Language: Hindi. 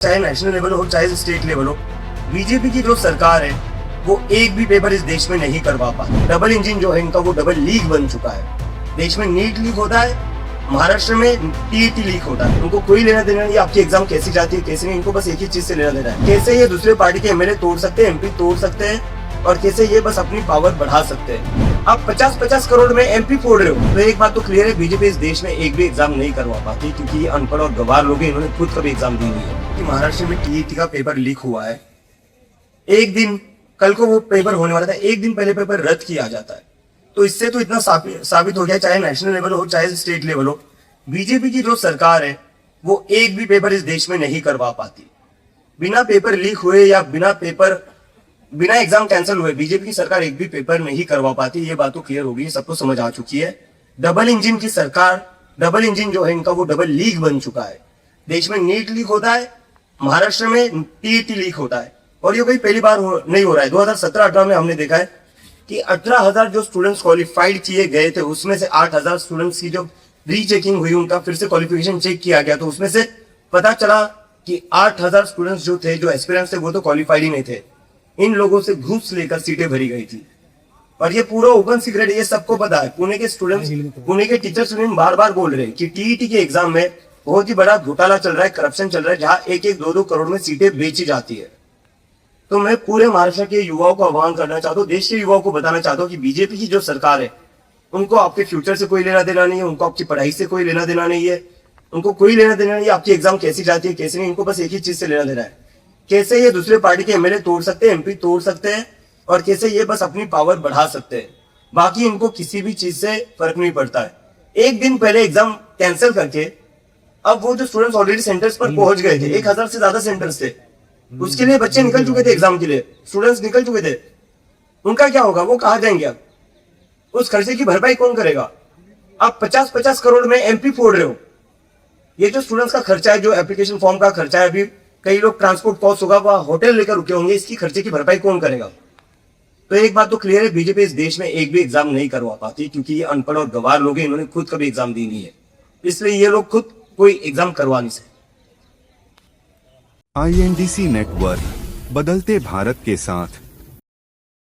चाहे नेशनल लेवल हो चाहे स्टेट लेवल हो, बीजेपी की जो सरकार है वो एक भी पेपर इस देश में नहीं करवा पाती। डबल इंजन जो है इनका वो डबल लीक बन चुका है। देश में नीट लीक होता है, महाराष्ट्र में टीईटी लीक होता है। उनको कोई लेना देना नहीं आपकी एग्जाम कैसी जाती है कैसे नहीं, इनको बस एक ही चीज से लेना देना है, कैसे ये दूसरे पार्टी के एमएलए तोड़ सकते हैं, एमपी तोड़ सकते हैं और कैसे ये बस अपनी पावर बढ़ा सकते हैं। आप 50-50 करोड़ में एमपी फोड़ रहे हो, तो एक बात तो क्लियर है, बीजेपी इस देश में एक भी एग्जाम नहीं करवा पाती, क्योंकि ये अनपढ़ और गवार लोग हैं, इन्होंने खुद कभी एग्जाम दी नहीं है। कि महाराष्ट्र में टीईटी का पेपर लीक हुआ है, एक दिन कल को वो पेपर होने वाला था, एक दिन पहले पेपर रद्द किया जाता है, तो इससे तो इतना साबित हो गया, चाहे नेशनल लेवल हो चाहे स्टेट लेवल हो, बीजेपी की जो सरकार है वो एक भी पेपर इस देश में नहीं करवा पाती। बिना पेपर लीक हुए या बिना एग्जाम कैंसिल हुए बीजेपी की सरकार एक भी पेपर नहीं करवा पाती। ये बात तो क्लियर हो गई, सबको समझ आ चुकी है। डबल इंजन की सरकार, डबल इंजन जो है इनका वो डबल लीक बन चुका है। देश में नीट लीक होता है, महाराष्ट्र में टीईटी लीक होता है, और ये कोई पहली बार नहीं हो रहा है। 2017-18 में हमने देखा है कि 18,000 जो स्टूडेंट्स क्वालिफाइड किए गए थे, उसमें से 8,000 स्टूडेंट्स की जो रीचेकिंग हुई, उनका फिर से क्वालिफिकेशन चेक किया गया, तो उसमें से पता चला कि 8,000 स्टूडेंट्स जो थे, जो एस्पिरेंट्स थे, वो तो क्वालिफाइड ही नहीं थे। इन लोगों से घूस लेकर सीटें भरी गई थी, और ये पूरा ओपन सीक्रेट, ये सबको पता है। पुणे के स्टूडेंट्स, पुणे के टीचर्स बार बार बोल रहे हैं कि टीईटी के एग्जाम में बहुत ही बड़ा घोटाला चल रहा है, करप्शन चल रहा है, जहां 1-1, 2-2 करोड़ में सीटें बेची जाती है। तो मैं पूरे महाराष्ट्र के युवाओं को आह्वान करना चाहता हूँ, देश के युवाओं को बताना चाहता हूँ कि बीजेपी की जो सरकार है, उनको आपके फ्यूचर से कोई लेना देना नहीं है, उनको आपकी पढ़ाई से कोई लेना देना नहीं है, उनको कोई लेना देना नहीं है आपकी एग्जाम कैसी जाती है कैसे नहीं, इनको बस एक ही चीज से लेना देना है, कैसे ये दूसरे पार्टी के एमएलए तोड़ सकते हैं, एमपी तोड़ सकते हैं, और कैसे ये बस अपनी पावर बढ़ा सकते हैं। बाकी इनको किसी भी चीज से फर्क नहीं पड़ता है। एक दिन पहले एग्जाम कैंसिल करके अब वो जो स्टूडेंट्स ऑलरेडी सेंटर्स पर पहुंच गए थे, 1,000 से ज्यादा सेंटर्स थे, उसके लिए बच्चे निकल चुके थे, एग्जाम के लिए स्टूडेंट्स निकल चुके थे, उनका क्या होगा, वो कहाँ जाएंगे? अब उस खर्चे की भरपाई कौन करेगा? आप 50-50 करोड़ में एमपी फोड़ रहे हो। ये जो स्टूडेंट्स का खर्चा है, जो एप्लीकेशन फॉर्म का खर्चा है, अभी कई लोग ट्रांसपोर्ट कॉस्ट होगा, वह होटल लेकर रुके होंगे, इसकी खर्चे की भरपाई कौन करेगा? तो एक बात तो क्लियर है, बीजेपी इस देश में एक भी एग्जाम नहीं करवा पाती, क्योंकि ये अनपढ़ और गवार लोग हैं, इन्होंने खुद कभी एग्जाम दी नहीं है, इसलिए ये लोग खुद कोई एग्जाम करवा नहीं सकते। INDC नेटवर्क, बदलते भारत के साथ।